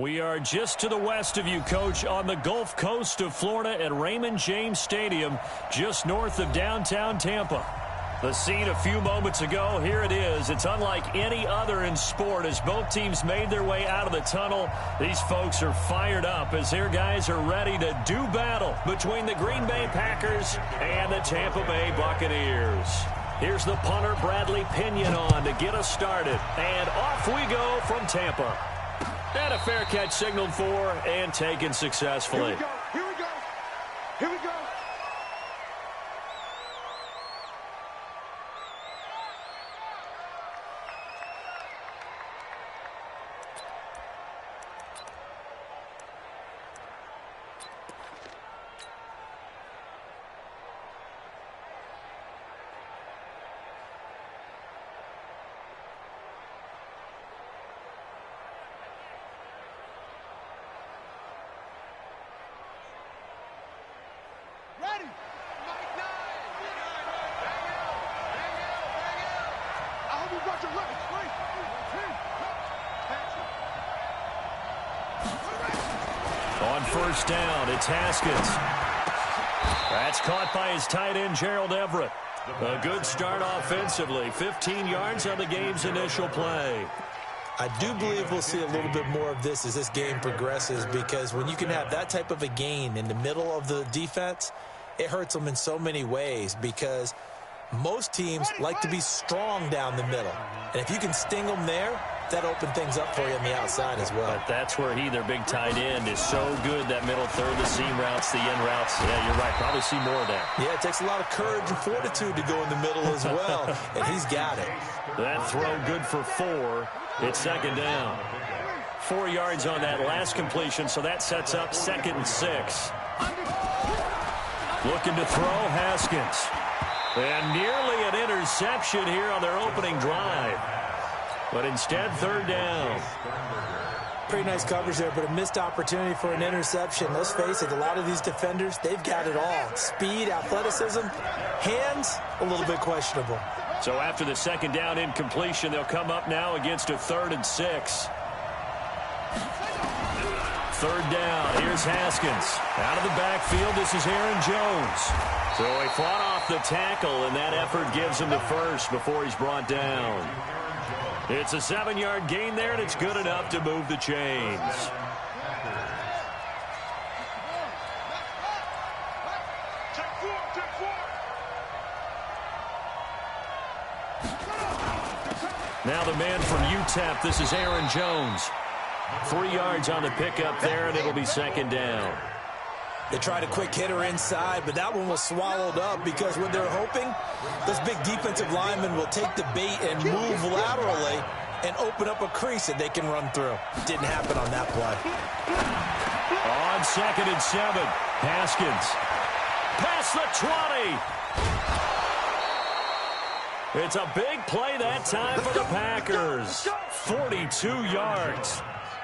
We are just to the west of you, Coach, on the Gulf Coast of Florida at Raymond James Stadium, just north of downtown Tampa. The scene a few moments ago, here it is. It's unlike any other in sport as both teams made their way out of the tunnel. These folks are fired up as their guys are ready to do battle between the Green Bay Packers and the Tampa Bay Buccaneers. Here's the punter, Bradley Pinion, on to get us started. And off we go from Tampa. And a fair catch signaled for and taken successfully. Here we go. Here we go. Ready? I hope you brought your weapons. On first down, it's Haskins. That's caught by his tight end, Gerald Everett. A good start offensively. 15 yards on the game's initial play. I do believe we'll see a little bit more of this as this game progresses, because when you can have that type of a gain in the middle of the defense, it hurts them in so many ways, because most teams like to be strong down the middle. And if you can sting them there, that opens things up for you on the outside as well. But that's where their big tight end, is so good, that middle third, the seam routes, the end routes. Yeah, you're right. Probably see more of that. Yeah, it takes a lot of courage and fortitude to go in the middle as well, and he's got it. That throw good for 4. It's second down. 4 yards on that last completion, so that sets up 2nd and 6. Looking to throw, Haskins. And nearly an interception here on their opening drive. But instead, 3rd down. Pretty nice coverage there, but a missed opportunity for an interception. Let's face it, a lot of these defenders, they've got it all. Speed, athleticism, hands, a little bit questionable. So after the 2nd down incompletion, they'll come up now against a 3rd and 6. 3rd down. Here's Haskins. Out of the backfield, this is Aaron Jones. So he fought off the tackle, and that effort gives him the first before he's brought down. It's a 7-yard gain there, and it's good enough to move the chains. Now the man from UTEP, this is Aaron Jones. 3 yards on the pickup there, and it'll be 2nd down. They tried a quick hitter inside, but that one was swallowed up, because what they're hoping, those big defensive linemen will take the bait and move laterally and open up a crease that they can run through. Didn't happen on that play. On 2nd and 7, Haskins. Past the 20. It's a big play that time for the Packers. 42 yards.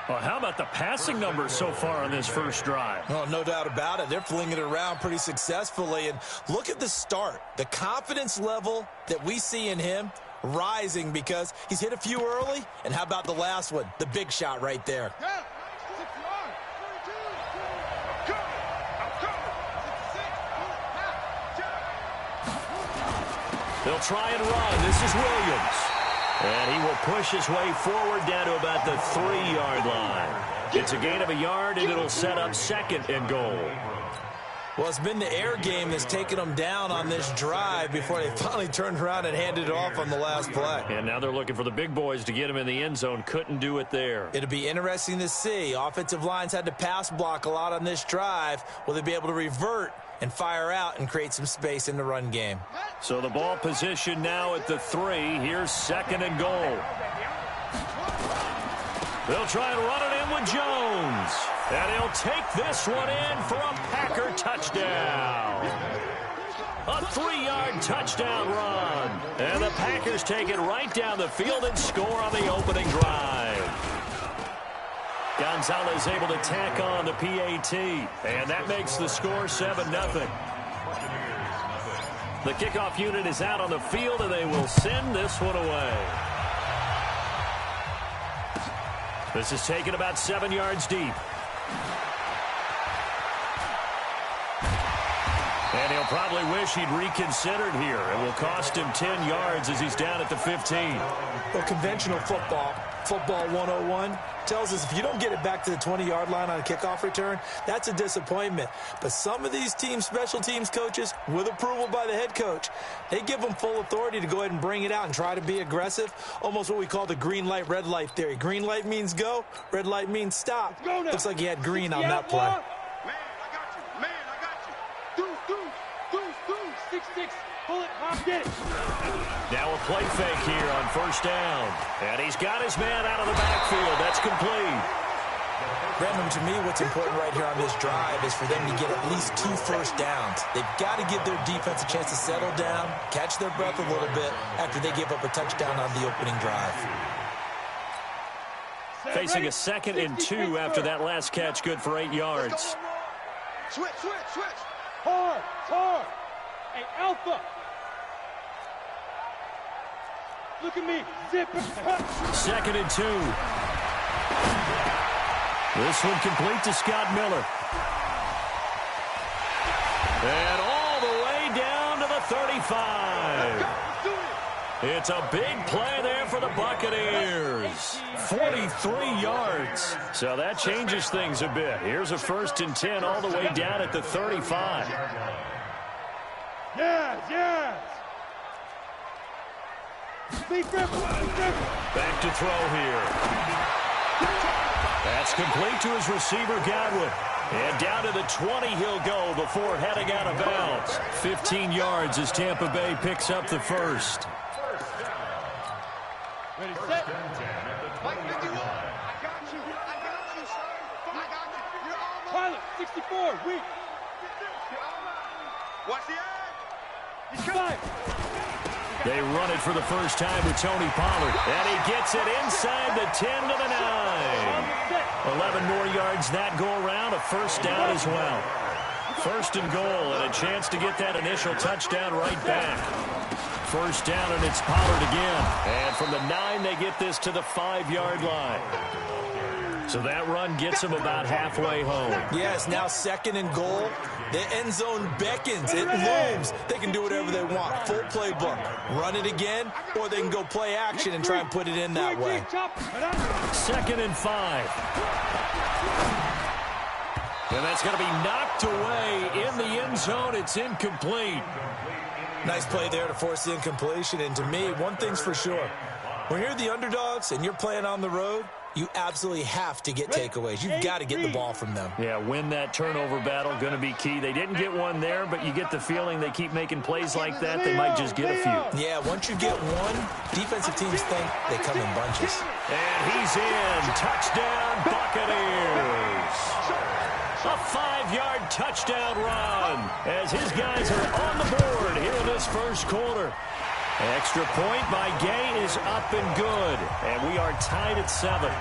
Well, how about the passing numbers so far on this first drive? Oh, no doubt about it. They're flinging it around pretty successfully. And look at the start. The confidence level that we see in him rising, because he's hit a few early. And how about the last one? The big shot right there. They'll try and run. This is Williams. And he will push his way forward down to about the 3-yard line. It's a gain of a yard, and it'll set up 2nd and goal. Well, it's been the air game that's taken them down on this drive before they finally turned around and handed it off on the last play. And now they're looking for the big boys to get him in the end zone. Couldn't do it there. It'll be interesting to see. Offensive lines had to pass block a lot on this drive. Will they be able to revert and fire out and create some space in the run game? So the ball position now at the 3. Here's 2nd and goal. They'll try and run it in with Jones. And he'll take this one in for a Packer touchdown. A 3-yard touchdown run. And the Packers take it right down the field and score on the opening drive. Gonzalez able to tack on the PAT. And that makes the score 7-0. The kickoff unit is out on the field, and they will send this one away. This is taken about 7 yards deep. And he'll probably wish he'd reconsidered here. It will cost him 10 yards as he's down at the 15. Well, conventional football 101, tells us if you don't get it back to the 20-yard line on a kickoff return, that's a disappointment. But some of these teams, special teams coaches, with approval by the head coach, they give them full authority to go ahead and bring it out and try to be aggressive, almost what we call the green light, red light theory. Green light means go, red light means stop. Looks like he had green on that play. Man, I got you. Man, I got you. Deuce. 6-6. Pull it, Pop, get it. Now a play fake here on first down. And he's got his man out of the backfield. That's complete. Brandon, to me, what's important right here on this drive is for them to get at least 2 first downs. They've got to give their defense a chance to settle down, catch their breath a little bit after they give up a touchdown on the opening drive. Facing a 2nd and 2 after that last catch, good for 8 yards. Switch. Hard. Hey, Alpha. Look at me. Zip. 2nd and 2. This one complete to Scott Miller. And all the way down to the 35. It's a big play there for the Buccaneers. 43 yards. So that changes things a bit. Here's a 1st and 10 all the way down at the 35. Yes. Back to throw here. That's complete to his receiver, Godwin. And down to the 20 he'll go before heading out of bounds. 15 yards as Tampa Bay picks up the first. Ready, set. Mike 51. I got you, sir. I got you. You're almost. Pilot, 64, weak. Watch the eye. He's five. They run it for the first time with Tony Pollard. And he gets it inside the 10 to the 9. 11 more yards that go around, a first down as well. 1st and goal, and a chance to get that initial touchdown right back. First down, and it's Pollard again. And from the 9, they get this to the 5-yard line. So that run gets them about halfway home. Yes, now 2nd and goal. The end zone beckons. It looms. They can do whatever they want. Full playbook. Run it again, or they can go play action and try and put it in that way. 2nd and 5. And that's going to be knocked away in the end zone. It's incomplete. Nice play there to force the incompletion. And to me, one thing's for sure. When you're the underdogs and you're playing on the road, you absolutely have to get takeaways. You've got to get the ball from them. Yeah, win that turnover battle, going to be key. They didn't get one there, but you get the feeling they keep making plays like that, they might just get a few. Yeah, once you get one, defensive teams think they come in bunches. And he's in. Touchdown, Buccaneers. A 5-yard touchdown run as his guys are on the board here in this first quarter. Extra point by Gay is up and good. And we are tied at 7.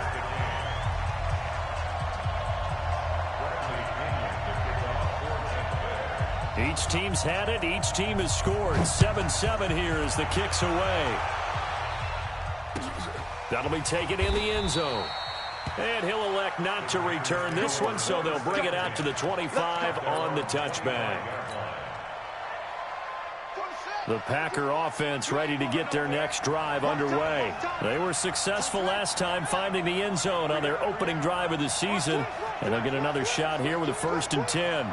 Each team's had it. Each team has scored. 7-7 here as the kick's away. That'll be taken in the end zone. And he'll elect not to return this one, so they'll bring it out to the 25 on the touchback. The Packer offense ready to get their next drive underway. They were successful last time finding the end zone on their opening drive of the season, and they'll get another shot here with a 1st and 10.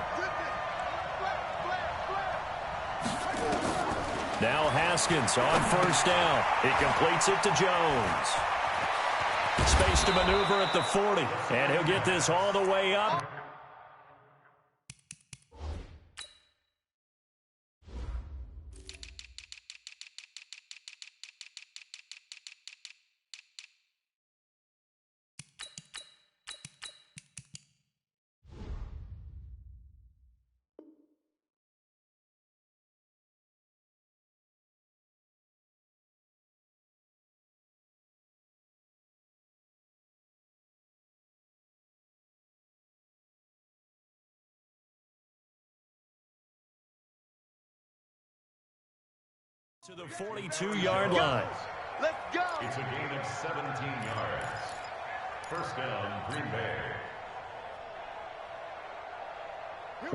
Now Haskins on first down. He completes it to Jones. Space to maneuver at the 40, and he'll get this all the way up. To the 42-yard line. Let's go. It's a gain of 17 yards. First down, Green Bay.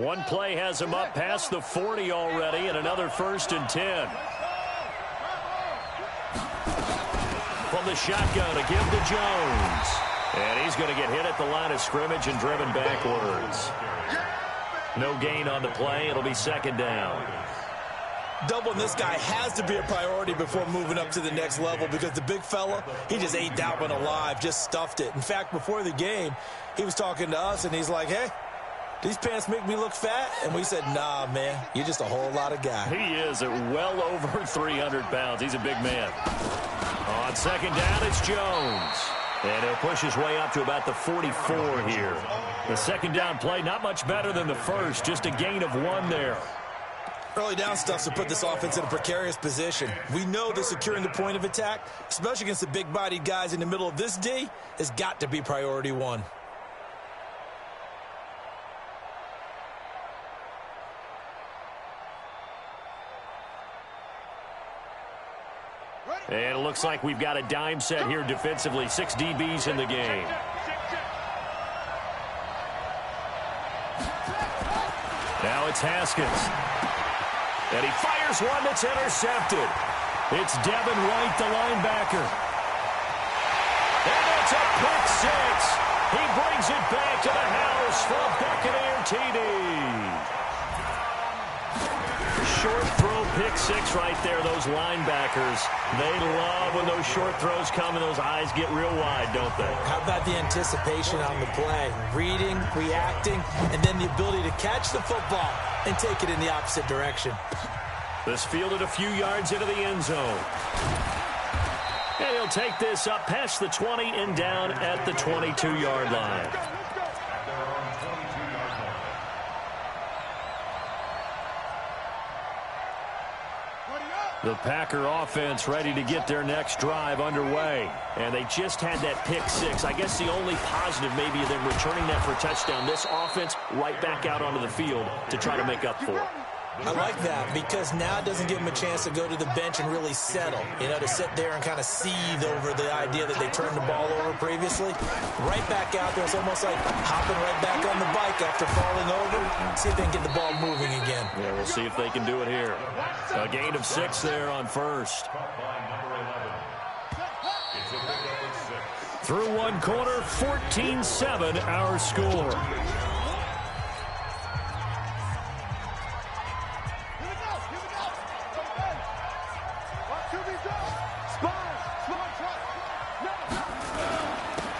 One play has him up past the 40 already, and another 1st and 10. From the shotgun, a give to Jones. And he's going to get hit at the line of scrimmage and driven backwards. No gain on the play. It'll be 2nd down. Doubling this guy has to be a priority before moving up to the next level, because the big fella, he just ate that one alive, just stuffed it. In fact, before the game, he was talking to us, and he's like, hey, these pants make me look fat? And we said, nah, man, you're just a whole lot of guy. He is at well over 300 pounds. He's a big man. On 2nd down, it's Jones. And he'll push his way up to about the 44 here. The 2nd down play, not much better than the first, just a gain of 1 there. Early down stuff to put this offense in a precarious position. We know that securing the point of attack, especially against the big-bodied guys in the middle of this D, has got to be priority 1. And it looks like we've got a dime set here defensively. 6 DBs in the game. Now it's Haskins. And he fires one that's intercepted. It's Devin White, the linebacker. And it's a pick 6. He brings it back to the house for a Buccaneer TD. Short throw pick 6 right there. Those linebackers, they love when those short throws come and those eyes get real wide, don't they? How about the anticipation on the play? Reading, reacting, and then the ability to catch the football and take it in the opposite direction. This fielded a few yards into the end zone. And he'll take this up past the 20 and down at the 22-yard line. The Packer offense ready to get their next drive underway. And they just had that pick 6. I guess the only positive maybe of them returning that for a touchdown. This offense right back out onto the field to try to make up for it. I like that, because now it doesn't give them a chance to go to the bench and really settle. You know, to sit there and kind of seethe over the idea that they turned the ball over previously. Right back out there. It's almost like hopping right back on the bike after falling over. See if they can get the ball moving again. Yeah, we'll see if they can do it here. A gain of 6 there on first. Through one quarter, 14-7 our score.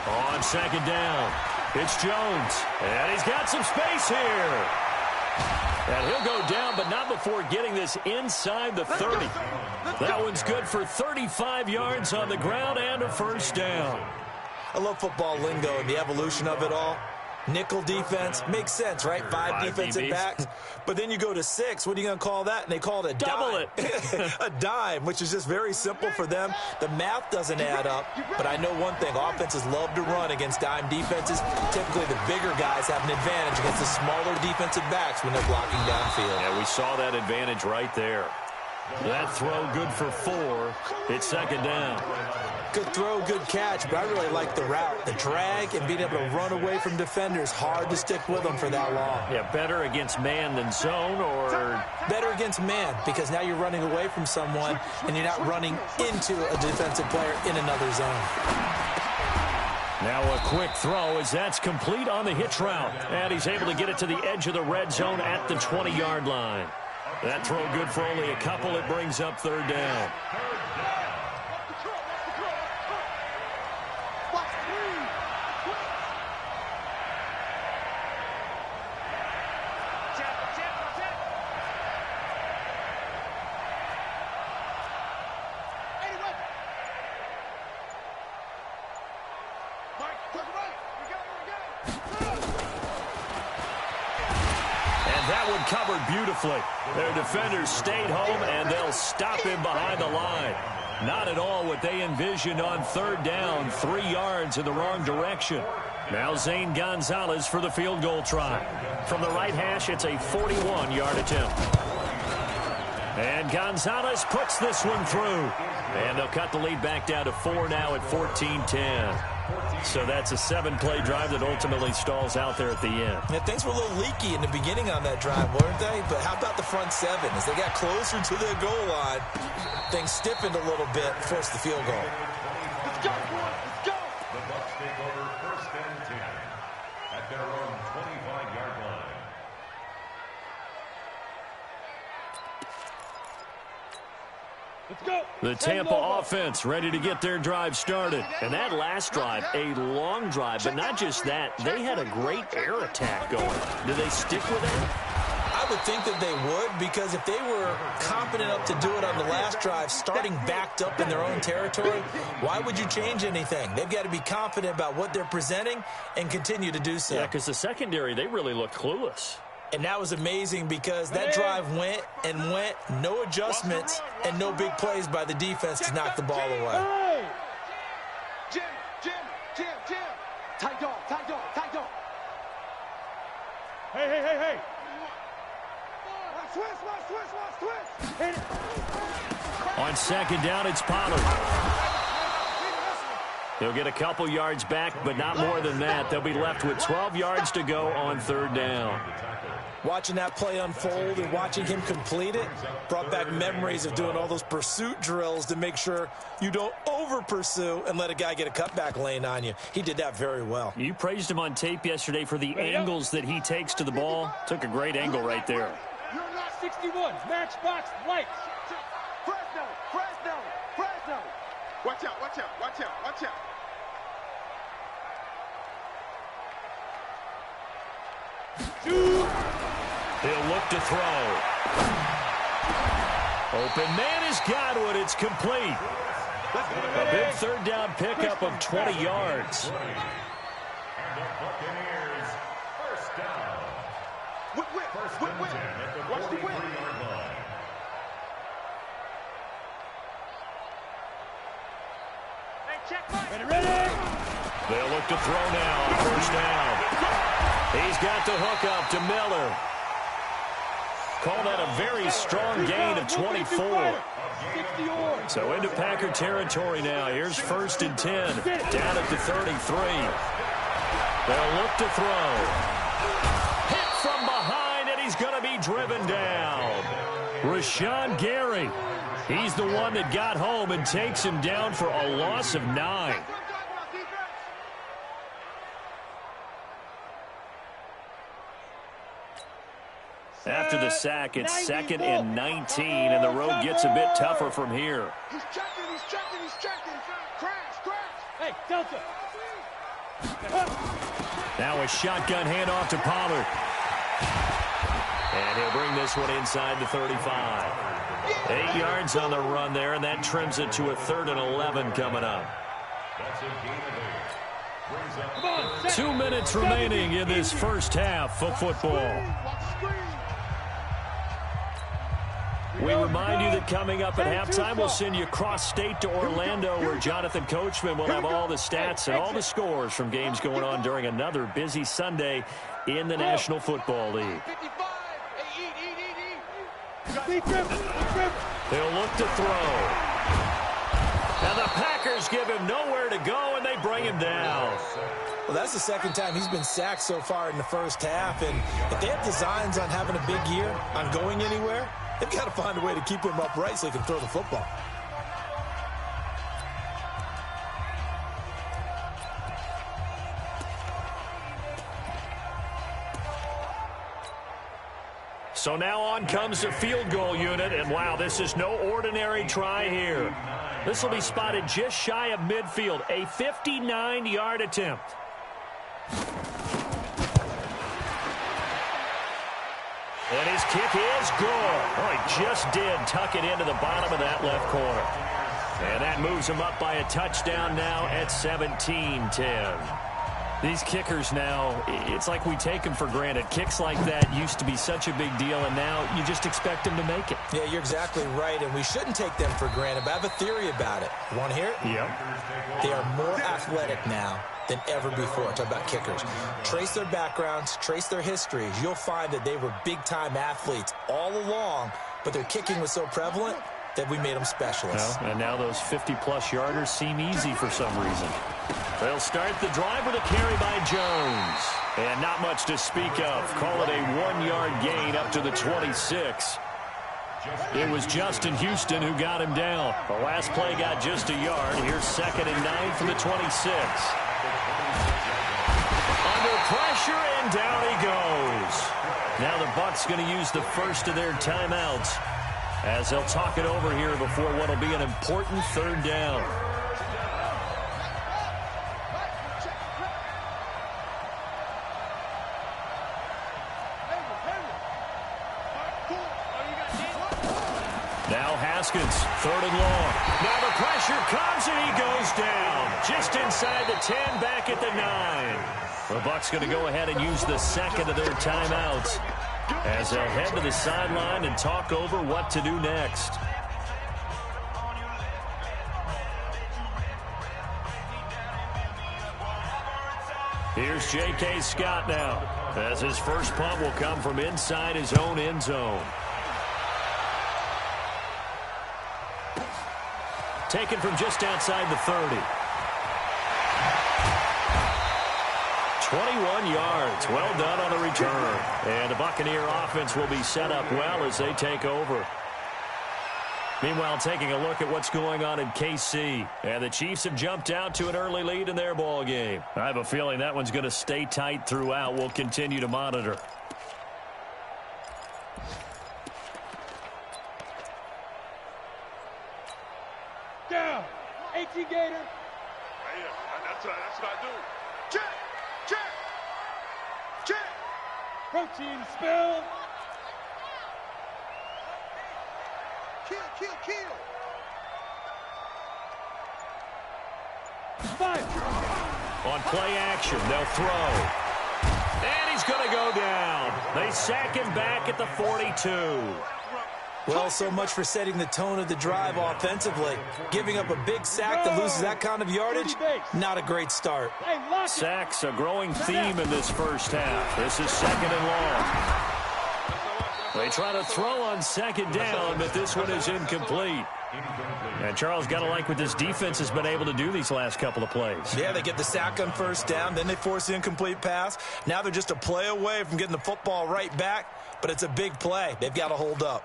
On 2nd down, it's Jones, and he's got some space here. And he'll go down, but not before getting this inside the 30. That one's good for 35 yards on the ground and a 1st down. I love football lingo and the evolution of it all. Nickel defense makes sense, right? 5 defensive DBs. backs. But then you go to 6. What are you going to call that? And they call it a Double dime. it. A dime, which is just very simple for them. The math doesn't add up. But I know one thing. Offenses love to run against dime defenses. Typically, the bigger guys have an advantage against the smaller defensive backs when they're blocking downfield. Yeah, we saw that advantage right there. That throw good for 4. It's 2nd down. Good throw, good catch, but I really like the route. The drag and being able to run away from defenders. Hard to stick with them for that long. Yeah, better against man than zone, or better against man, because now you're running away from someone and you're not running into a defensive player in another zone. now a quick throw as that's complete on the hitch route. And he's able to get it to the edge of the red zone at the 20-yard line. That throw good for only a couple. It brings up 3rd down. Covered beautifully. Their defenders stayed home, and they'll stop him behind the line. Not at all what they envisioned on 3rd down. 3 yards in the wrong direction. Now Zane Gonzalez for the field goal try. From the right hash, it's a 41-yard attempt. And Gonzalez puts this one through. And they'll cut the lead back down to 4 now at 14-10. So that's a 7-play drive that ultimately stalls out there at the end. Yeah, things were a little leaky in the beginning on that drive, weren't they? But how about the front 7? As they got closer to the goal line, things stiffened a little bit, forced the field goal. Let's go, boys. Let's go. The Bucs take over 1st and 10 at their own 25-yard line. Let's go. The Tampa offense ready to get their drive started. And that last drive, a long drive, but not just that. They had a great air attack going. Do they stick with that? I would think that they would, because if they were confident enough to do it on the last drive, starting backed up in their own territory, why would you change anything? They've got to be confident about what they're presenting and continue to do so. Yeah, because the secondary, they really looked clueless. And that was amazing because that drive went and went, no adjustments, and no big plays by the defense to knock the ball away. Hey! Jim. Tight dog. Hey. Switch. Hit it. On 2nd down, it's Pollard. He'll get a couple yards back, but not more than that. They'll be left with 12 yards to go on 3rd down. Watching that play unfold and watching him complete it brought back memories of doing all those pursuit drills to make sure you don't over-pursue and let a guy get a cutback lane on you. He did that very well. You praised him on tape yesterday for the angles that he takes to the ball. Took a great angle right there. You're not 61. Matchbox lights. Fresno. Watch out. Shoot. He'll look to throw. Open man is Godwin. It's complete. A big 3rd down pickup of 20 yards. And the Buccaneers, 1st down. First and 10 at the 43-yard line. Ready. They'll look to throw now on 1st down. He's got the hook up to Miller. Call that a very strong gain of 24. So into Packer territory now. Here's 1st and 10. Down at the 33. They'll look to throw. Hit from behind, and he's going to be driven down. Rashawn Gary. He's the one that got home and takes him down for a loss of 9. After the sack, it's 2nd and 19, and the road gets a bit tougher from here. He's checking. Crash. Hey, Delta. Now a shotgun handoff to Pollard. And he'll bring this one inside the 35. 8 yards on the run there, and that trims it to a 3rd and 11 coming up. That's a gain of 8. 2 minutes remaining in this first half of football. We remind you that coming up at halftime, we'll send you cross-state to Orlando, where Jonathan Coachman will have all the stats and all the scores from games going on during another busy Sunday in the National Football League. They'll look to throw. And the Packers give him nowhere to go, and they bring him down. Well, that's the 2nd time he's been sacked so far in the first half. And if they have designs on having a big year, on going anywhere, they've got to find a way to keep him upright so he can throw the football. So now on comes the field goal unit, and wow, this is no ordinary try here. This will be spotted just shy of midfield, a 59-yard attempt. And his kick is good. Oh, he just did tuck it into the bottom of that left corner. And that moves him up by a touchdown now at 17-10. These kickers now, it's like we take them for granted. Kicks like that used to be such a big deal, and now you just expect them to make it. Yeah, you're exactly right, and we shouldn't take them for granted, but I have a theory about it. You want to hear it? Yep. They are more athletic now than ever before. Talk about kickers. Trace their backgrounds, trace their histories. You'll find that they were big-time athletes all along, but their kicking was so prevalent, that we made them specialists. Well, and now those 50-plus yarders seem easy for some reason. They'll start the drive with a carry by Jones. And not much to speak of. Call it a 1-yard gain up to the 26. It was Justin Houston who got him down. The last play got just a yard. Here's 2nd and 9 from the 26. Under pressure, and down he goes. Now the Bucs going to use the first of their timeouts as they'll talk it over here before what will be an important 3rd down. Now Haskins, 3rd and long. Now the pressure comes, and he goes down. Just inside the 10, back at the 9. The Bucs going to go ahead and use the 2nd of their timeouts as they'll head to the sideline and talk over what to do next. Here's J.K. Scott now, as his first punt will come from inside his own end zone. Taken from just outside the 30. 21 yards. Well done on the return. And the Buccaneer offense will be set up well as they take over. Meanwhile, taking a look at what's going on in KC. And the Chiefs have jumped out to an early lead in their ball game. I have a feeling that one's going to stay tight throughout. We'll continue to monitor. Down. 18 Gator. That's what I do. Check. Protein spill. Kill. 5. On play action, they'll throw. And he's going to go down. They sack him back at the 42. Well, so much for setting the tone of the drive offensively. Giving up a big sack that loses that kind of yardage, not a great start. Sacks, a growing theme in this first half. This is 2nd and long. They try to throw on 2nd down, but this one is incomplete. And Charles, got to like what this defense has been able to do these last couple of plays. Yeah, they get the sack on 1st down, then they force the incomplete pass. Now they're just a play away from getting the football right back, but it's a big play. They've got to hold up.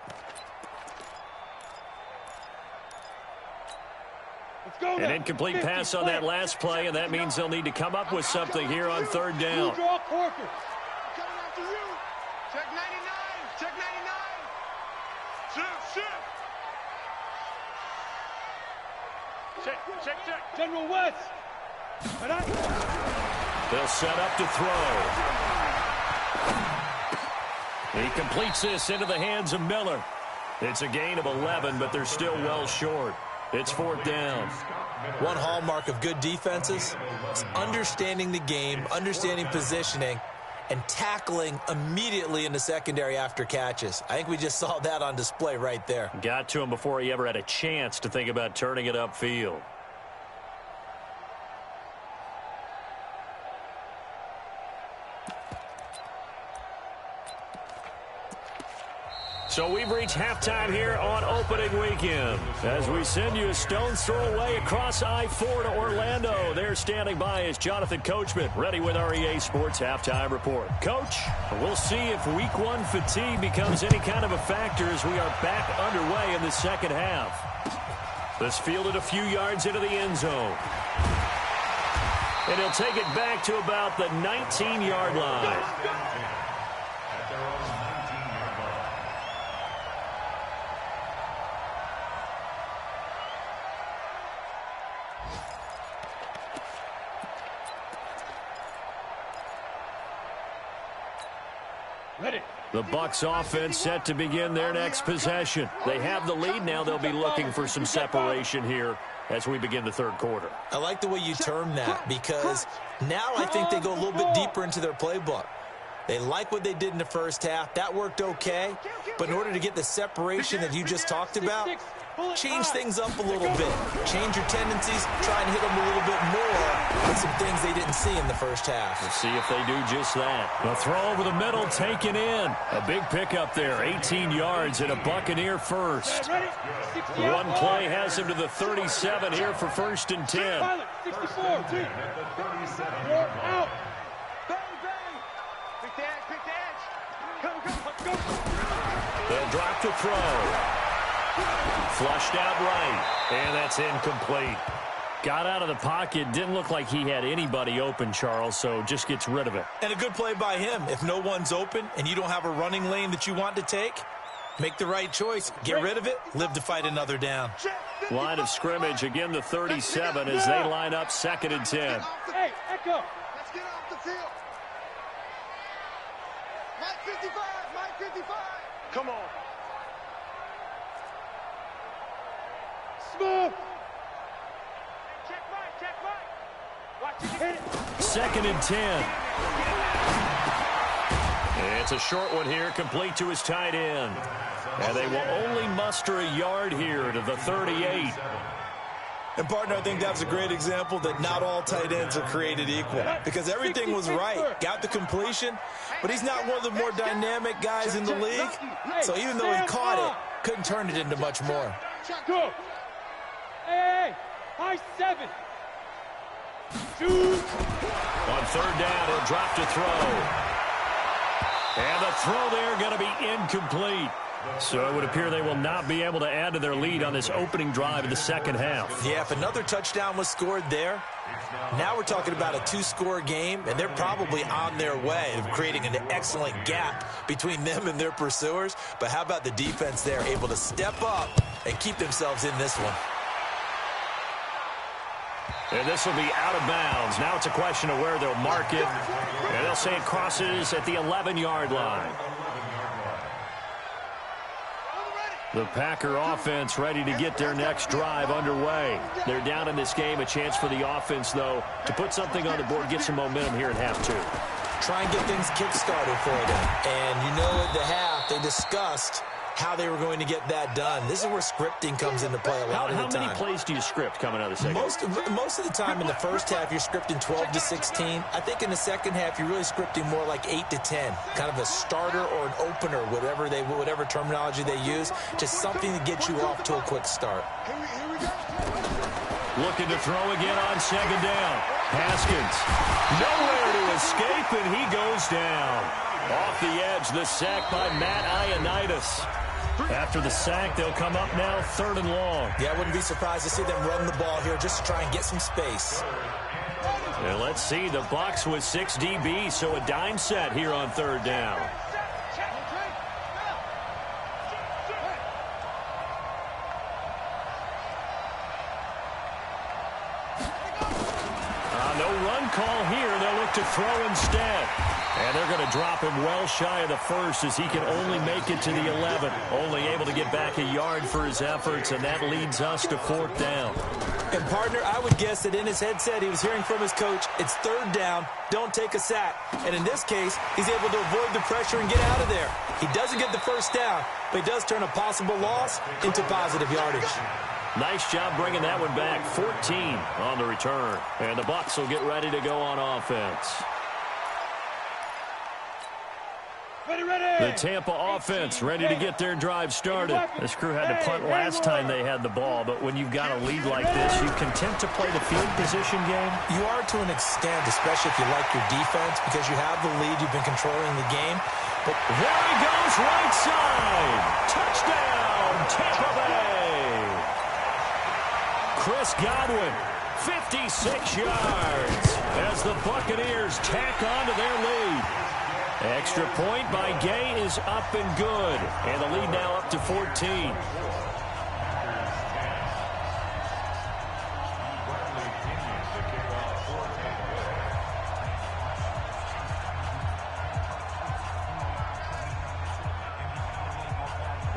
An incomplete pass on that last play, and that means they'll need to come up with something here on 3rd down. Coming after you. Check 99. Check 99. Check. General West. They'll set up to throw. He completes this into the hands of Miller. It's a gain of 11, but they're still well short. It's 4th down. One hallmark of good defenses is understanding the game, understanding positioning, and tackling immediately in the secondary after catches. I think we just saw that on display right there. Got to him before he ever had a chance to think about turning it upfield. So we've reached halftime here on opening weekend as we send you a stone's throw away across I-4 to Orlando. There standing by is Jonathan Coachman, ready with our EA Sports Halftime Report. Coach, we'll see if Week 1 fatigue becomes any kind of a factor as we are back underway in the second half. This fielded a few yards into the end zone. And he'll take it back to about the 19-yard line. The Bucs offense set to begin their next possession. They have the lead. Now they'll be looking for some separation here as we begin the 3rd quarter. I like the way you term that because now I think they go a little bit deeper into their playbook. They like what they did in the first half. That worked okay. But in order to get the separation that you just talked about, change things up a little bit. Change your tendencies, try and hit them a little bit more with some things they didn't see in the first half. We'll see if they do just that. The throw over the middle taken in. A big pickup there, 18 yards and a Buccaneer first. One play has him to the 37 here for 1st and 10. 64, 2. You're out. They'll drop to throw. Flushed out right, and that's incomplete. Got out of the pocket, didn't look like he had anybody open, Charles, so just gets rid of it. And a good play by him. If no one's open and you don't have a running lane that you want to take, make the right choice. Get rid of it, live to fight another down. Line of scrimmage, again the 37 as they line up 2nd and 10. Hey, Echo. Let's get off the field. Mike 55, Mike 55. Come on. Smooth. Check Mike. Watch it hit it. 2nd and 10. It's a short one here, complete to his tight end. And they will only muster a yard here to the 38. And, partner, I think that's a great example that not all tight ends are created equal because everything was right. Got the completion, but he's not one of the more dynamic guys in the league. So even though he caught it, couldn't turn it into much more. Go. Hey, high 7. Shoot. On 3rd down, he'll drop to throw. And the throw there going to be incomplete. So it would appear they will not be able to add to their lead on this opening drive of the 2nd half. Yeah, if another touchdown was scored there, now we're talking about a 2-score game, and they're probably on their way of creating an excellent gap between them and their pursuers. But how about the defense there, able to step up and keep themselves in this one? And this will be out of bounds. Now it's a question of where they'll mark it. And they'll say it crosses at the 11-yard line. The Packer offense ready to get their next drive underway. They're down in this game. A chance for the offense, though, to put something on the board, get some momentum here in half 2. Try and get things kick-started for them. And you know at the half, they discussed how they were going to get that done. This is where scripting comes into play a lot of the time. How many plays do you script coming out of the second? Most of the time in the first half, you're scripting 12 to 16. I think in the second half, you're really scripting more like 8 to 10. Kind of a starter or an opener, whatever terminology they use. Just something to get you off to a quick start. Looking to throw again on 2nd down. Haskins, nowhere to escape, and he goes down. Off the edge, the sack by Matt Ioannidis. After the sack, they'll come up now 3rd and long. Yeah, I wouldn't be surprised to see them run the ball here just to try and get some space. And let's see, the Bucs with 6 DBs, so a dime set here on 3rd down. No run call here. They'll look to throw instead. And they're going to drop him well shy of the 1st as he can only make it to the 11. Only able to get back a yard for his efforts, and that leads us to 4th down. And, partner, I would guess that in his headset he was hearing from his coach, it's 3rd down, don't take a sack. And in this case, he's able to avoid the pressure and get out of there. He doesn't get the 1st down, but he does turn a possible loss into positive yardage. Nice job bringing that one back. 14 on the return. And the Bucs will get ready to go on offense. The Tampa offense ready to get their drive started. This crew had to punt last time they had the ball, but when you've got a lead like this, you content to play the field position game? You are to an extent, especially if you like your defense, because you have the lead, you've been controlling the game. But there he goes, right side. Touchdown, Tampa Bay. Chris Godwin, 56 yards as the Buccaneers tack on to their lead. Extra point by Gay is up and good. And the lead now up to 14.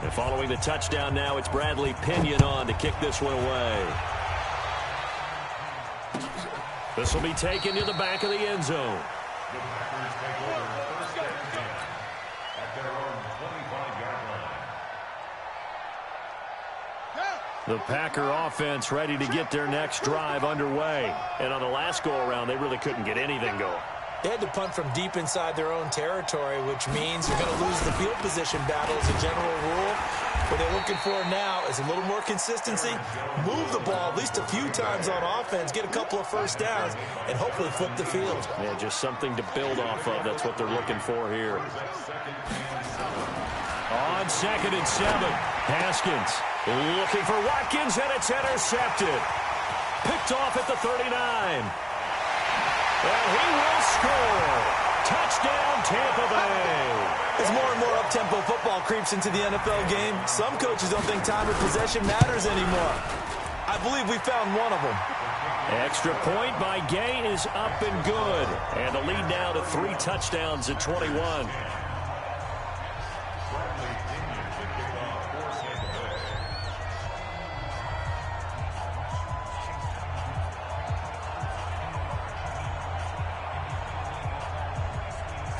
And following the touchdown now, it's Bradley Pinion on to kick this one away. This will be taken to the back of the end zone. The Packer offense ready to get their next drive underway. And on the last go-around, they really couldn't get anything going. They had to punt from deep inside their own territory, which means you're going to lose the field position battle as a general rule. What they're looking for now is a little more consistency, move the ball at least a few times on offense, get a couple of first downs, and hopefully flip the field. Yeah, just something to build off of. That's what they're looking for here. On 2nd and 7, Haskins looking for Watkins, and it's intercepted. Picked off at the 39. And he will score. Touchdown, Tampa Bay. As more and more up-tempo football creeps into the NFL game, some coaches don't think time of possession matters anymore. I believe we found one of them. Extra point by Gay is up and good. And the lead now to 3 touchdowns at 21.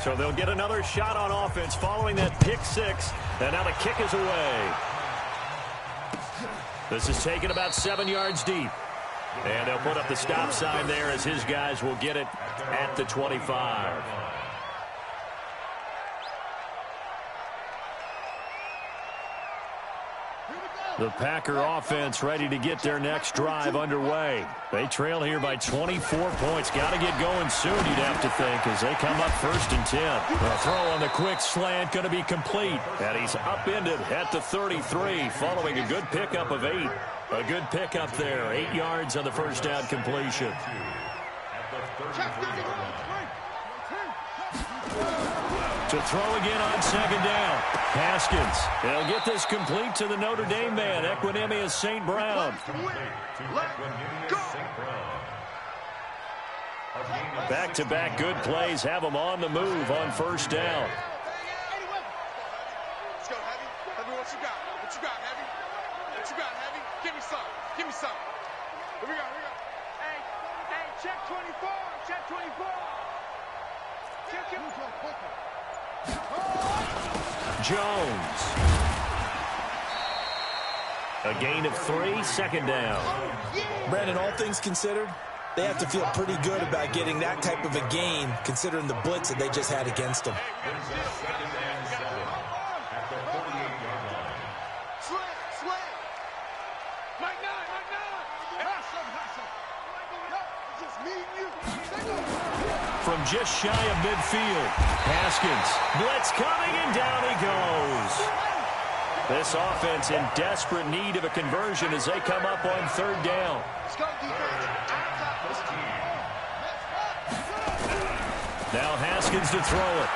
So they'll get another shot on offense following that pick 6. And now the kick is away. This is taken about 7 yards deep. And they'll put up the stop sign there as his guys will get it at the 25. The Packer offense ready to get their next drive underway. They trail here by 24 points. Got to get going soon, you'd have to think, as they come up 1st and 10. The throw on the quick slant going to be complete. And he's upended at the 33 following a good pickup of 8. A good pickup there. 8 yards on the first down completion. To throw again on 2nd down. Haskins. They'll get this complete to the Notre Dame man, Equinemius St. Brown. Back-to-back good plays have them on the move on 1st down. Let's go, Heavy. Heavy, what you got? What you got, Heavy? What you got, Heavy? Give me some. Give me some. Here we go, here we go. Hey, check 24. Check 24. Check him. Jones. A gain of 3, 2nd down. Brandon, all things considered, they have to feel pretty good about getting that type of a gain, considering the blitz that they just had against them. From just shy of midfield, Haskins, blitz coming, and down he goes. This offense in desperate need of a conversion as they come up on 3rd down. Now Haskins to throw it.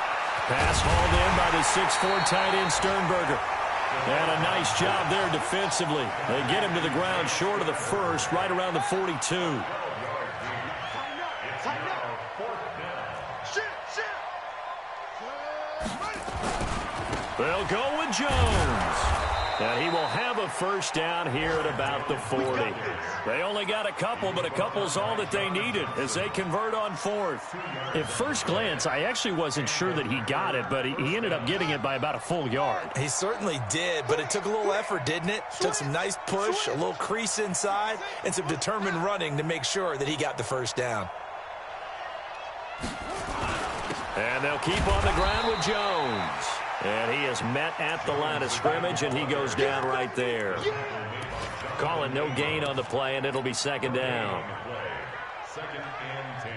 Pass hauled in by the 6'4" tight end Sternberger. And a nice job there defensively. They get him to the ground short of the 1st, right around the 42. They'll go with Jones. And he will have a 1st down here at about the 40. They only got a couple, but a couple's all that they needed as they convert on 4th. At first glance, I actually wasn't sure that he got it, but he ended up getting it by about a full yard. He certainly did, but it took a little effort, didn't it? Took some nice push, a little crease inside, and some determined running to make sure that he got the 1st down. And they'll keep on the ground with Jones. And he is met at the line of scrimmage, and he goes down right there. Calling no gain on the play, and it'll be 2nd down. 2nd and 10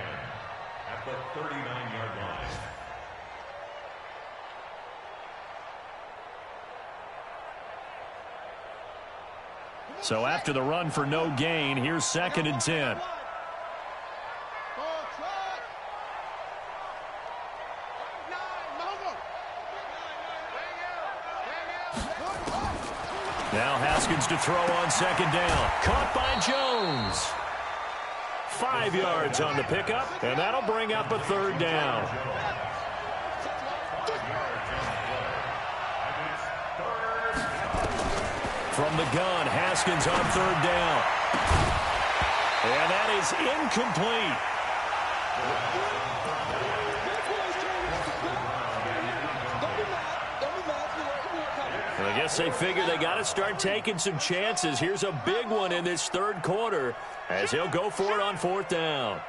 at the 39-yard line. So after the run for no gain, here's 2nd and 10. Now Haskins to throw on 2nd down. Caught by Jones. 5 yards on the pickup, and that'll bring up a 3rd down. From the gun, Haskins on 3rd down. And that is incomplete. They guess they figure they got to start taking some chances. Here's a big one in this third quarter as he'll go for it on fourth down.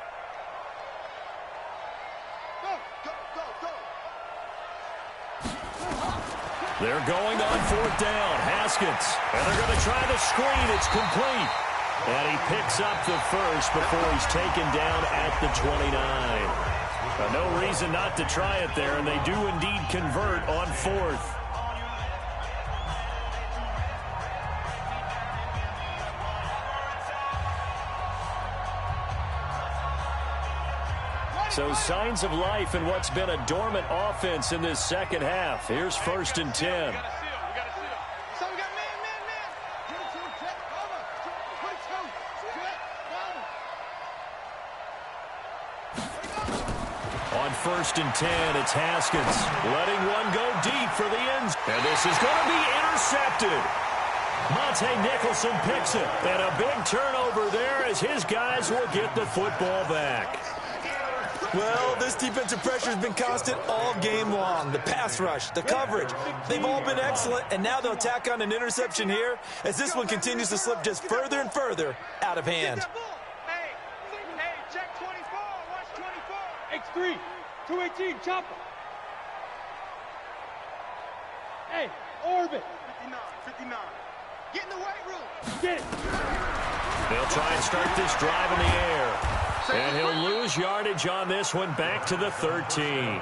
They're going on fourth down. Haskins. And they're going to try the screen. It's complete. And he picks up the first before he's taken down at the 29. No reason not to try it there, and they do indeed convert on fourth. So signs of life in what's been a dormant offense in this second half. Here's first and 10. On first and 10, it's Haskins letting one go deep for the end. And this is going to be intercepted. Monte Nicholson picks it. And a big turnover there as his guys will get the football back. Well, this defensive pressure has been constant all game long. The pass rush, the coverage, they've all been excellent, and now they'll tack on an interception here as this one continues to slip just further and further out of hand. Hey, check 24. Watch 24. X3, 218, chopper. Hey, orbit. 59. Get in the weight room. Get it. They'll try and start this drive in the air. And he'll lose yardage on this one back to the 13.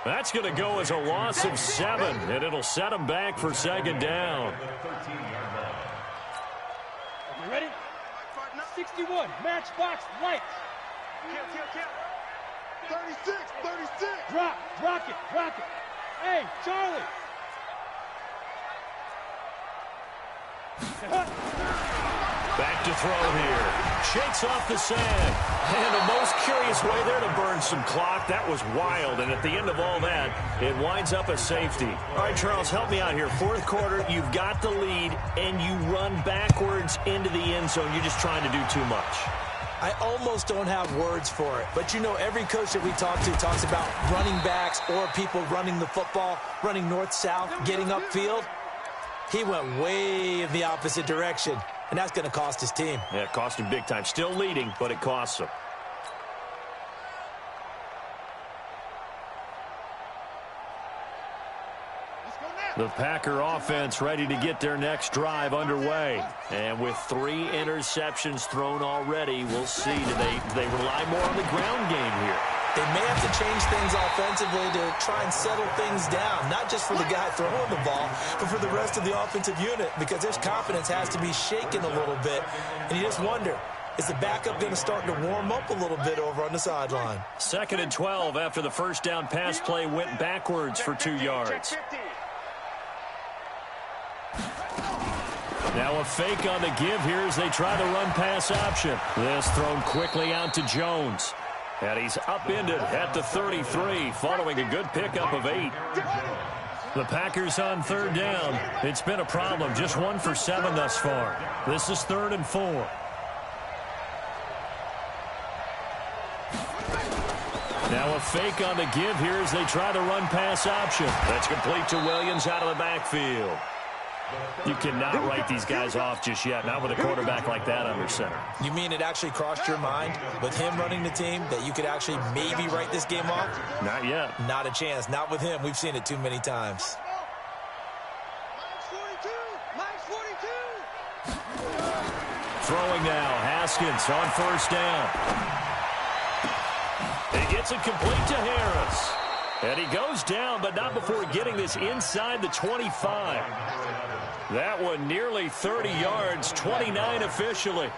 That's going to go as a loss of 7, and it'll set him back for second down. You ready? 61, matchbox lights. Kill. 36. Rock it. Hey, Charlie. Back to throw here. Shakes off the sand. And the most curious way there to burn some clock. That was wild. And at the end of all that, it winds up a safety. All right, Charles, help me out here. Fourth quarter, you've got the lead, and you run backwards into the end zone. You're just trying to do too much. I almost don't have words for it. But, you know, every coach that we talk to talks about running backs or people running the football, running north-south, getting upfield. He went way in the opposite direction, and that's going to cost his team. Yeah, it cost him big time. Still leading, but it costs him. The Packer offense ready to get their next drive underway. And with 3 interceptions thrown already, we'll see. Do they rely more on the ground game here? They may have to change things offensively to try and settle things down, not just for the guy throwing the ball, but for the rest of the offensive unit, because their confidence has to be shaken a little bit. And you just wonder, is the backup going to start to warm up a little bit over on the sideline? 2nd and 12 after the first down pass play went backwards for 2 yards. Now a fake on the give here as they try the run-pass option. This thrown quickly out to Jones. And he's upended at the 33 following a good pickup of 8. The Packers on 3rd down. It's been a problem. Just 1 for 7 thus far. This is 3rd and 4. Now a fake on the give here as they try the run-pass option. That's complete to Williams out of the backfield. You cannot write these guys off just yet, not with a quarterback like that under center. You mean it actually crossed your mind with him running the team that you could actually maybe write this game off? Not yet. Not a chance. Not with him. We've seen it too many times. Throwing now, Haskins on 1st down. He gets it complete to Harris. And he goes down, but not before getting this inside the 25. That one nearly 30 yards, 29 officially.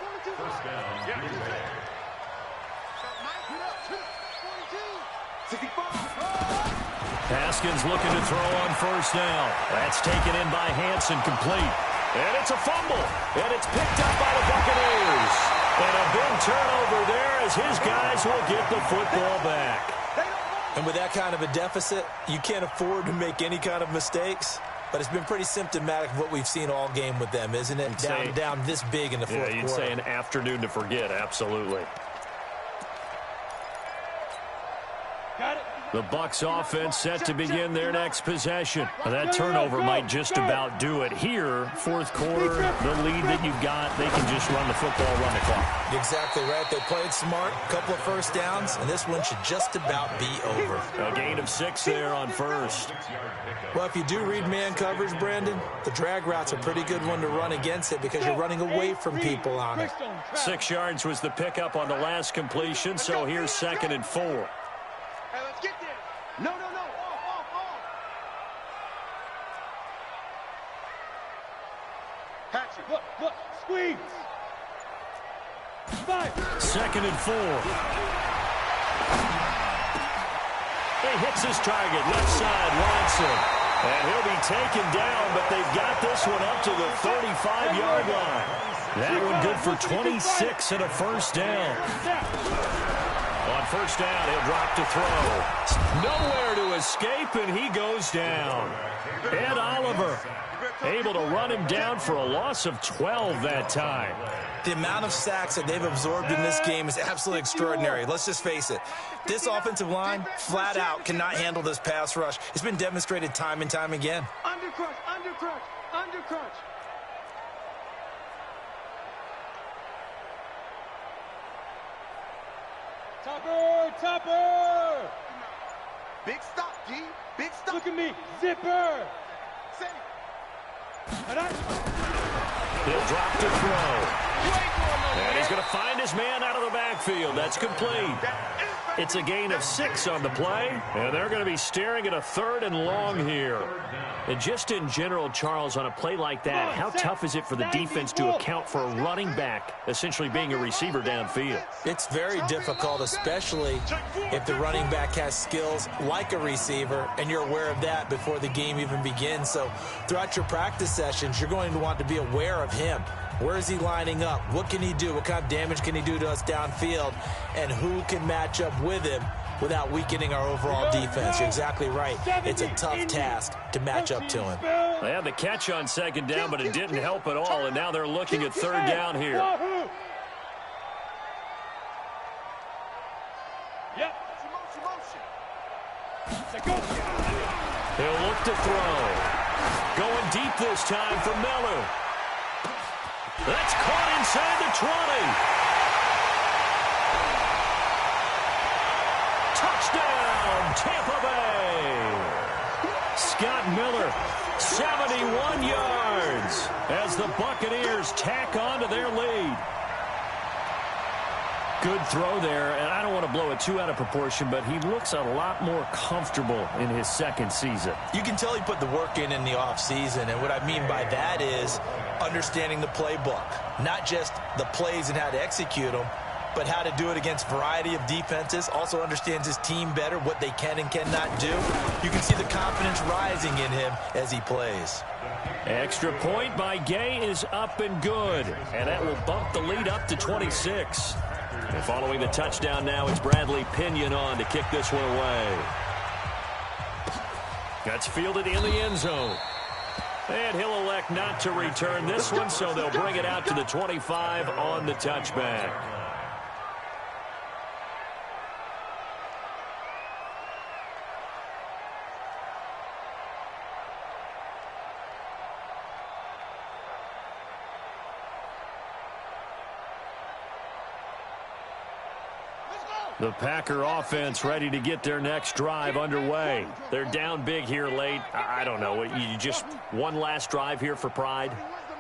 Haskins looking to throw on 1st down. That's taken in by Hansen, complete. And it's a fumble. And it's picked up by the Buccaneers. And a big turnover there as his guys will get the football back. And with that kind of a deficit, you can't afford to make any kind of mistakes. But it's been pretty symptomatic of what we've seen all game with them, isn't it? Down this big in the fourth quarter. You'd say an afternoon to forget, absolutely. Got it. The Bucs offense set to begin their next possession. That turnover might just about do it. Here, fourth quarter, the lead that you've got, they can just run the football, run the clock. Exactly right. They played smart, a couple of first downs, and this one should just about be over. A gain of 6 there on first. Well, if you do read man coverage, Brandon, the drag route's a pretty good one to run against it because you're running away from people on it. 6 yards was the pickup on the last completion, so here's 2nd and 4. Hey, let's get there. No. Off. Hatchet. Look, squeeze. 5. 2nd and 4. He hits his target, left side, Watson. And he'll be taken down, but they've got this one up to the 35-yard line. That one good for 26 and a first down. On first down, he'll drop to throw. Nowhere to escape, and he goes down. Ed Oliver able to run him down for a loss of 12 that time. The amount of sacks that they've absorbed in this game is absolutely extraordinary. Let's just face it. This offensive line, flat out, cannot handle this pass rush. It's been demonstrated time and time again. Undercrunch. Topper! Big stop, G. Big stop. Look at me, zipper! Say He'll drop to throw. And he's going to find his man out of the backfield. That's complete. It's a gain of 6 on the play, and they're going to be staring at a 3rd and long here. And just in general, Charles, on a play like that, how tough is it for the defense to account for a running back essentially being a receiver downfield? It's very difficult, especially if the running back has skills like a receiver, and you're aware of that before the game even begins. So throughout your practice sessions, you're going to want to be aware of him. Where is he lining up? What can he do? What kind of damage can he do to us downfield? And who can match up with him without weakening our overall defense? You're exactly right. It's a tough task to match up to him. They had the catch on 2nd down, but it didn't help at all, and now they're looking at 3rd down here. Yep. He'll look to throw. Going deep this time for Miller. That's caught inside the 20. Touchdown, Tampa Bay. Scott Miller, 71 yards as the Buccaneers tack on to their lead. Good throw there, and I don't want to blow it too out of proportion, but he looks a lot more comfortable in his 2nd season. You can tell he put the work in the offseason, and what I mean by that is understanding the playbook, not just the plays and how to execute them, but how to do it against a variety of defenses. Also understands his team better, what they can and cannot do. You can see the confidence rising in him as he plays. Extra point by Gay is up and good, and that will bump the lead up to 26. And following the touchdown now, it's Bradley Pinion on to kick this one away. That's fielded in the end zone. And he'll elect not to return this one, so they'll bring it out to the 25 on the touchback. The Packer offense ready to get their next drive underway. They're down big here late. I don't know. You just one last drive here for pride?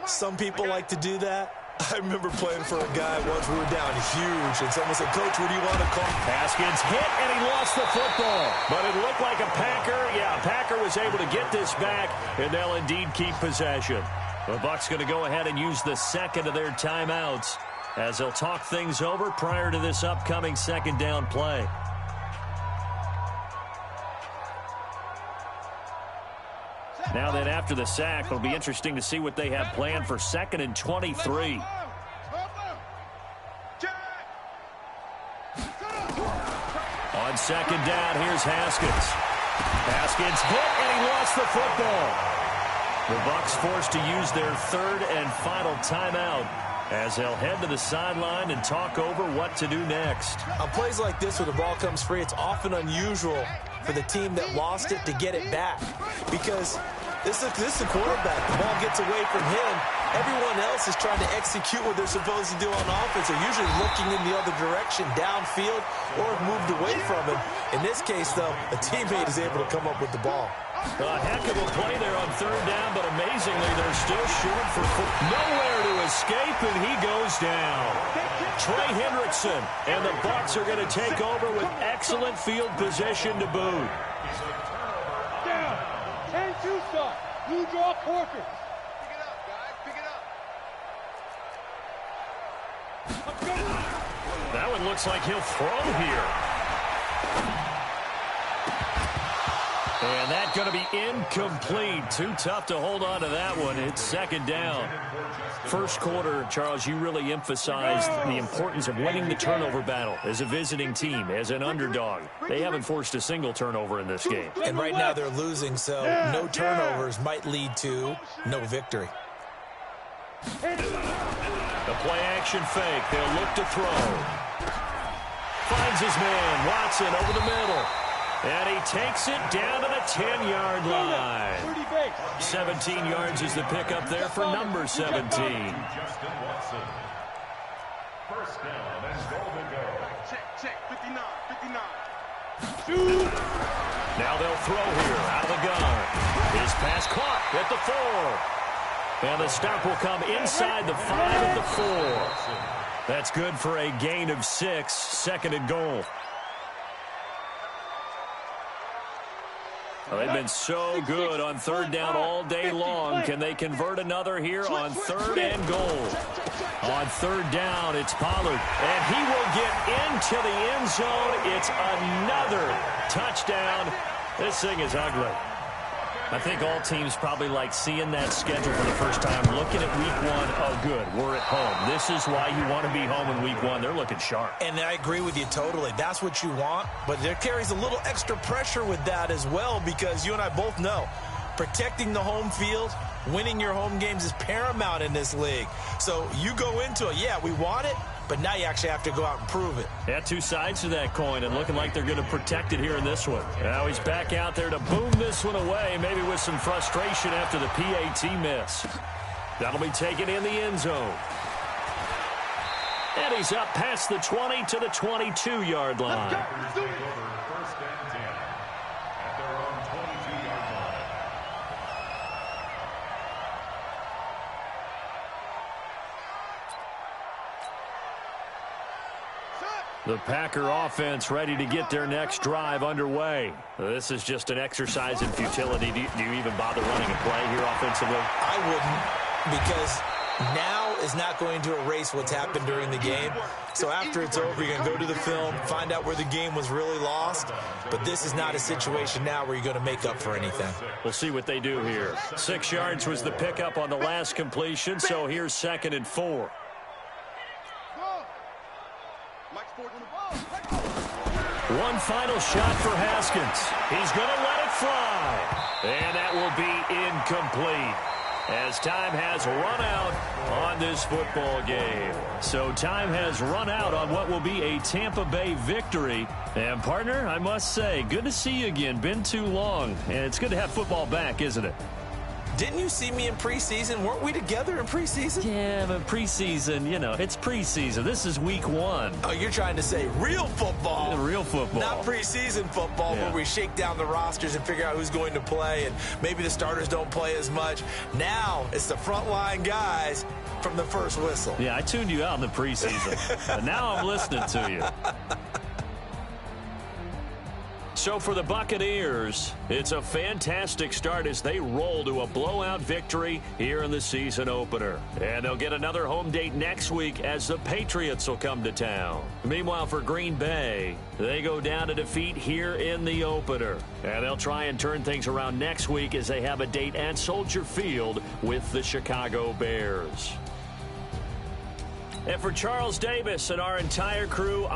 Some people like to do that. I remember playing for a guy once we were down huge, and someone said, "Coach, what do you want to call?" Haskins hit, and he lost the football. But it looked like a Packer. Yeah, Packer was able to get this back, and they'll indeed keep possession. The Bucs going to go ahead and use the 2nd of their timeouts as they'll talk things over prior to this upcoming 2nd down play. Now then, after the sack, it'll be interesting to see what they have planned for 2nd and 23. On 2nd down, here's Haskins. Haskins hit, and he lost the football. The Bucs forced to use their 3rd and final timeout as they'll head to the sideline and talk over what to do next. On plays like this where the ball comes free, it's often unusual for the team that lost it to get it back. Because this is a quarterback. The ball gets away from him. Everyone else is trying to execute what they're supposed to do on offense. They're usually looking in the other direction, downfield, or moved away from him. In this case, though, a teammate is able to come up with the ball. A heck of a play there on third down, but amazingly, they're still short for nowhere to escape, and he goes down. Trey Hendrickson, and the Bucs are going to take over with excellent field position to boot. Down. 10-2 start. You draw quarters. Pick it up, guys. Pick it up. That one looks like he'll throw here. And that's going to be incomplete. Too tough to hold on to that one. It's second down. First quarter, Charles, you really emphasized the importance of winning the turnover battle as a visiting team, as an underdog. They haven't forced a single turnover in this game. And right now they're losing, so no turnovers might lead to no victory. The play-action fake. They'll look to throw. Finds his man, Watson, over the middle. And he takes it down to the 10-yard line. 17 yards is the pickup there for number 17. Justin Watson. First down and goal to go. Check. 59. Shoot. Now they'll throw here out of the gun. His pass caught at the 4. And the stop will come inside the 5 at the 4. That's good for a gain of 6. Second and goal. Well, they've been so good on third down all day long. Can they convert another here on third and goal? On third down, it's Pollard. And he will get into the end zone. It's another touchdown. This thing is ugly. I think all teams probably like seeing that schedule for the first time, looking at week 1. Oh, good, we're at home. This is why you want to be home in week 1. They're looking sharp. And I agree with you totally. That's what you want, but there carries a little extra pressure with that as well, because you and I both know protecting the home field, winning your home games is paramount in this league. So you go into it, yeah, we want it, but now you actually have to go out and prove it. Yeah, two sides to that coin, and looking like they're going to protect it here in this one. Now he's back out there to boom this one away, maybe with some frustration after the PAT miss. That'll be taken in the end zone. And he's up past the 20 to the 22-yard line. First and 10 at their own 22-yard line. The Packer offense ready to get their next drive underway. This is just an exercise in futility. Do you even bother running a play here offensively? I wouldn't, because now is not going to erase what's happened during the game. So after it's over, you're going to go to the film, find out where the game was really lost. But this is not a situation now where you're going to make up for anything. We'll see what they do here. 6 yards was the pickup on the last completion, so here's second and 4. One final shot for Haskins. He's going to let it fly. And that will be incomplete, as time has run out on this football game. So time has run out on what will be a Tampa Bay victory. And, partner, I must say, good to see you again. Been too long. And it's good to have football back, isn't it? Didn't you see me in preseason? Weren't we together in preseason? Yeah, but preseason, you know, it's preseason. This is week 1. Oh, you're trying to say real football. Real football. Not preseason football, Yeah. where we shake down the rosters and figure out who's going to play, and maybe the starters don't play as much. Now it's the frontline guys from the first whistle. Yeah, I tuned you out in the preseason. But now I'm listening to you. So for the Buccaneers, it's a fantastic start as they roll to a blowout victory here in the season opener. And they'll get another home date next week as the Patriots will come to town. Meanwhile, for Green Bay, they go down to defeat here in the opener. And they'll try and turn things around next week as they have a date at Soldier Field with the Chicago Bears. And for Charles Davis and our entire crew...